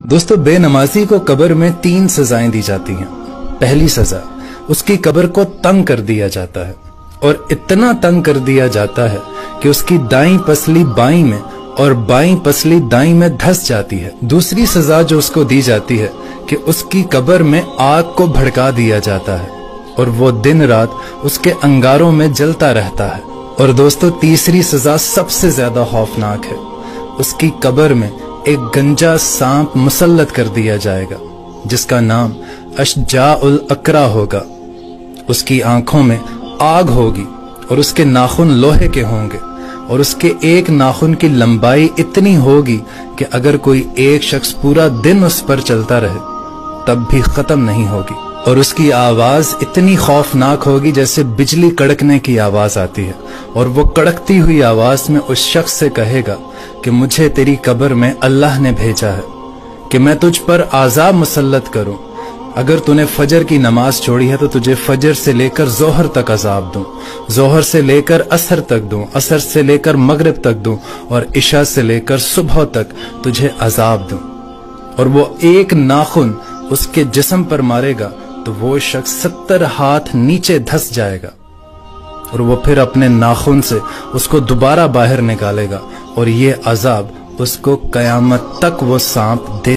दोस्तों, बेनमाजी को कब्र में 3 सजाएं दी जाती हैं। पहली सजा, उसकी कब्र को तंग कर दिया जाता है और इतना तंग कर दिया जाता है कि उसकी दाईं पसली बाईं में और बाईं पसली दाईं में धंस जाती है। दूसरी सजा जो उसको दी जाती है कि उसकी कब्र में आग को भड़का दिया जाता है और वो दिन रात उसके अंगारों में जलता रहता है। और दोस्तों, तीसरी सजा सबसे ज्यादा खौफनाक है। उसकी कब्र में एक गंजा सांप मुसल्लत कर दिया जाएगा जिसका नाम अशजाउल अकरा होगा। उसकी आंखों में आग होगी और उसके नाखून लोहे के होंगे और उसके एक नाखून की लंबाई इतनी होगी कि अगर कोई एक शख्स पूरा दिन उस पर चलता रहे तब भी खत्म नहीं होगी। और उसकी आवाज इतनी खौफनाक होगी जैसे बिजली कड़कने की आवाज आती है और वो कड़कती हुई आवाज में उस शख्स से कहेगा कि मुझे तेरी कब्र में अल्लाह ने भेजा है कि मैं तुझ पर आजाब मुसल्लत करूं। अगर तूने फजर की नमाज छोड़ी है तो तुझे फजर से लेकर जोहर तक अजाब दूं, जोहर से लेकर असर तक दूं, असर से लेकर मगरिब तक दूं और इशा से लेकर सुबह तक तुझे अजाब दूं। और वो एक नाखून उसके जिस्म पर मारेगा तो वो शख्स 70 हाथ नीचे धंस जाएगा और वो फिर अपने नाखून से उसको दोबारा बाहर निकालेगा और ये अजाब उसको कयामत तक वो सांप दे